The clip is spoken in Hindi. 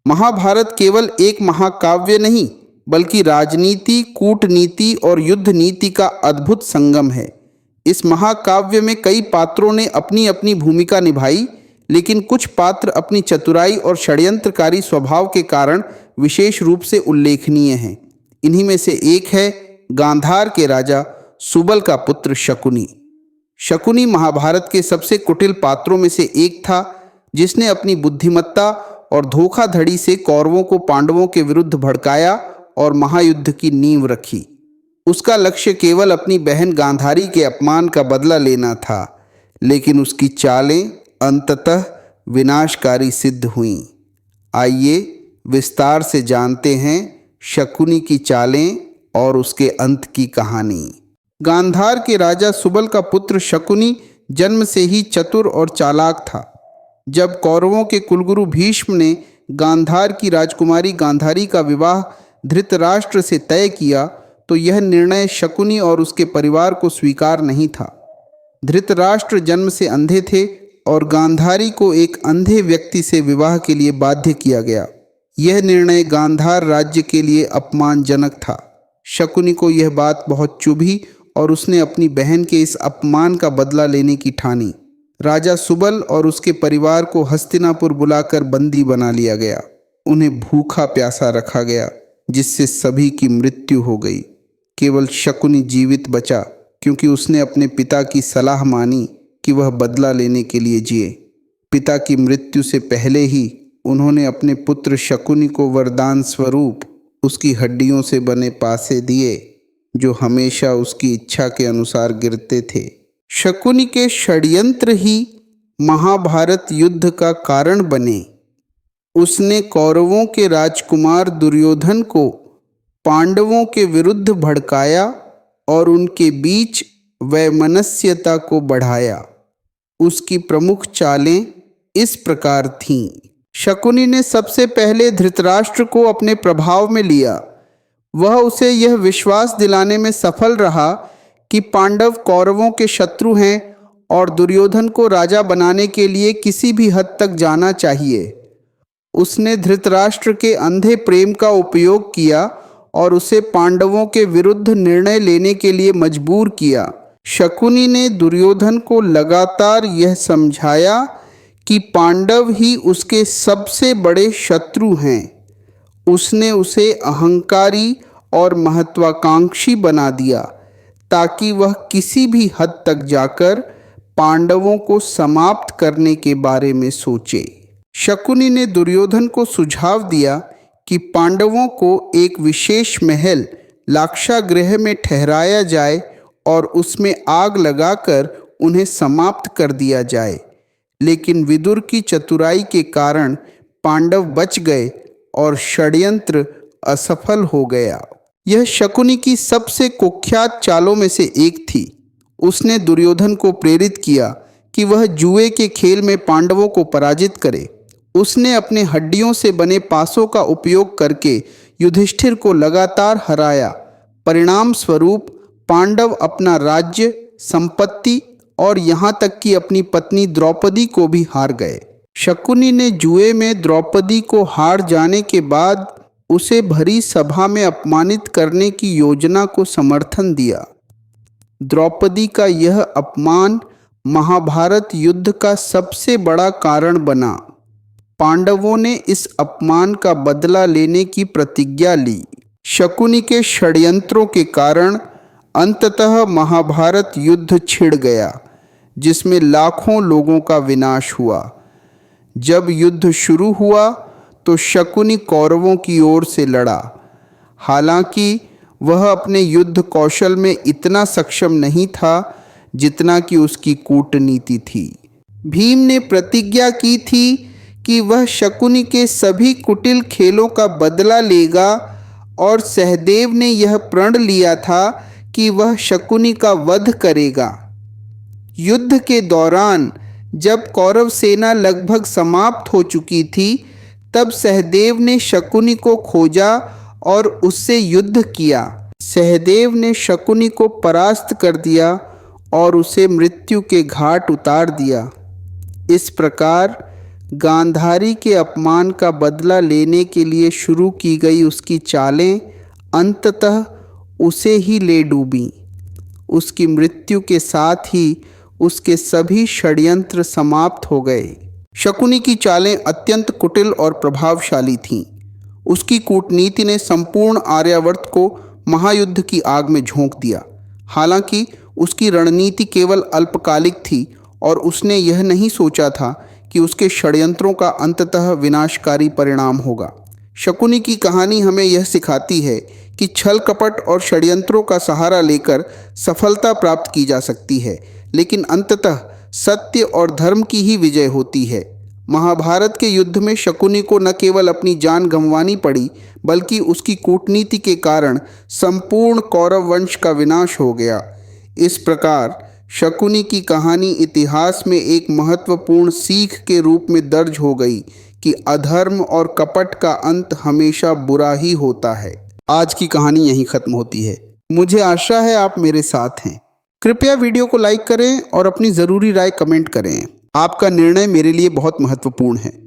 महाभारत केवल एक महाकाव्य नहीं, बल्कि राजनीति, कूटनीति और युद्ध नीति का अद्भुत संगम है। इस महाकाव्य में कई पात्रों ने अपनी अपनी भूमिका निभाई, लेकिन कुछ पात्र अपनी चतुराई और षड्यंत्रकारी स्वभाव के कारण विशेष रूप से उल्लेखनीय हैं। इन्हीं में से एक है गांधार के राजा सुबल का पुत्र शकुनी। शकुनी महाभारत के सबसे कुटिल पात्रों में से एक था, जिसने अपनी बुद्धिमत्ता और धोखाधड़ी से कौरवों को पांडवों के विरुद्ध भड़काया और महायुद्ध की नींव रखी। उसका लक्ष्य केवल अपनी बहन गांधारी के अपमान का बदला लेना था, लेकिन उसकी चालें अंततः विनाशकारी सिद्ध हुईं। आइए विस्तार से जानते हैं शकुनी की चालें और उसके अंत की कहानी। गांधार के राजा सुबल का पुत्र शकुनी जन्म से ही चतुर और चालाक था। जब कौरवों के कुलगुरु भीष्म ने गांधार की राजकुमारी गांधारी का विवाह धृतराष्ट्र से तय किया, तो यह निर्णय शकुनी और उसके परिवार को स्वीकार नहीं था। धृतराष्ट्र जन्म से अंधे थे और गांधारी को एक अंधे व्यक्ति से विवाह के लिए बाध्य किया गया। यह निर्णय गांधार राज्य के लिए अपमानजनक था। शकुनी को यह बात बहुत चुभी और उसने अपनी बहन के इस अपमान का बदला लेने की ठानी। राजा सुबल और उसके परिवार को हस्तिनापुर बुलाकर बंदी बना लिया गया। उन्हें भूखा प्यासा रखा गया, जिससे सभी की मृत्यु हो गई। केवल शकुनी जीवित बचा, क्योंकि उसने अपने पिता की सलाह मानी कि वह बदला लेने के लिए जिए। पिता की मृत्यु से पहले ही उन्होंने अपने पुत्र शकुनी को वरदान स्वरूप उसकी हड्डियों से बने पासे दिए, जो हमेशा उसकी इच्छा के अनुसार गिरते थे। शकुनी के षड्यंत्र ही महाभारत युद्ध का कारण बने। उसने कौरवों के राजकुमार दुर्योधन को पांडवों के विरुद्ध भड़काया और उनके बीच वैमनस्यता को बढ़ाया। उसकी प्रमुख चालें इस प्रकार थीं। शकुनी ने सबसे पहले धृतराष्ट्र को अपने प्रभाव में लिया। वह उसे यह विश्वास दिलाने में सफल रहा कि पांडव कौरवों के शत्रु हैं और दुर्योधन को राजा बनाने के लिए किसी भी हद तक जाना चाहिए। उसने धृतराष्ट्र के अंधे प्रेम का उपयोग किया और उसे पांडवों के विरुद्ध निर्णय लेने के लिए मजबूर किया। शकुनी ने दुर्योधन को लगातार यह समझाया कि पांडव ही उसके सबसे बड़े शत्रु हैं। उसने उसे अहंकारी और महत्वाकांक्षी बना दिया, ताकि वह किसी भी हद तक जाकर पांडवों को समाप्त करने के बारे में सोचे। शकुनी ने दुर्योधन को सुझाव दिया कि पांडवों को एक विशेष महल लाक्षागृह में ठहराया जाए और उसमें आग लगाकर उन्हें समाप्त कर दिया जाए। लेकिन विदुर की चतुराई के कारण पांडव बच गए और षड्यंत्र असफल हो गया। यह शकुनी की सबसे कुख्यात चालों में से एक थी। उसने दुर्योधन को प्रेरित किया कि वह जुए के खेल में पांडवों को पराजित करे। उसने अपने हड्डियों से बने पासों का उपयोग करके युधिष्ठिर को लगातार हराया। परिणाम स्वरूप पांडव अपना राज्य, संपत्ति और यहाँ तक कि अपनी पत्नी द्रौपदी को भी हार गए। शकुनी ने जुए में द्रौपदी को हार जाने के बाद उसे भरी सभा में अपमानित करने की योजना को समर्थन दिया। द्रौपदी का यह अपमान महाभारत युद्ध का सबसे बड़ा कारण बना। पांडवों ने इस अपमान का बदला लेने की प्रतिज्ञा ली। शकुनी के षड्यंत्रों के कारण अंततः महाभारत युद्ध छिड़ गया, जिसमें लाखों लोगों का विनाश हुआ। जब युद्ध शुरू हुआ तो शकुनी कौरवों की ओर से लड़ा। हालांकि वह अपने युद्ध कौशल में इतना सक्षम नहीं था जितना कि उसकी कूटनीति थी। भीम ने प्रतिज्ञा की थी कि वह शकुनी के सभी कुटिल खेलों का बदला लेगा और सहदेव ने यह प्रण लिया था कि वह शकुनी का वध करेगा। युद्ध के दौरान जब कौरव सेना लगभग समाप्त हो चुकी थी, तब सहदेव ने शकुनी को खोजा और उससे युद्ध किया। सहदेव ने शकुनी को परास्त कर दिया और उसे मृत्यु के घाट उतार दिया। इस प्रकार गांधारी के अपमान का बदला लेने के लिए शुरू की गई उसकी चालें अंततः उसे ही ले डूबीं। उसकी मृत्यु के साथ ही उसके सभी षड्यंत्र समाप्त हो गए। शकुनी की चालें अत्यंत कुटिल और प्रभावशाली थीं। उसकी कूटनीति ने संपूर्ण आर्यावर्त को महायुद्ध की आग में झोंक दिया। हालांकि उसकी रणनीति केवल अल्पकालिक थी और उसने यह नहीं सोचा था कि उसके षड्यंत्रों का अंततः विनाशकारी परिणाम होगा। शकुनी की कहानी हमें यह सिखाती है कि छल कपट और षड्यंत्रों का सहारा लेकर सफलता प्राप्त की जा सकती है, लेकिन अंततः सत्य और धर्म की ही विजय होती है। महाभारत के युद्ध में शकुनी को न केवल अपनी जान गंवानी पड़ी, बल्कि उसकी कूटनीति के कारण संपूर्ण कौरव वंश का विनाश हो गया। इस प्रकार शकुनी की कहानी इतिहास में एक महत्वपूर्ण सीख के रूप में दर्ज हो गई कि अधर्म और कपट का अंत हमेशा बुरा ही होता है। आज की कहानी यहीं खत्म होती है। मुझे आशा है आप मेरे साथ हैं। कृपया वीडियो को लाइक करें और अपनी ज़रूरी राय कमेंट करें। आपका निर्णय मेरे लिए बहुत महत्वपूर्ण है।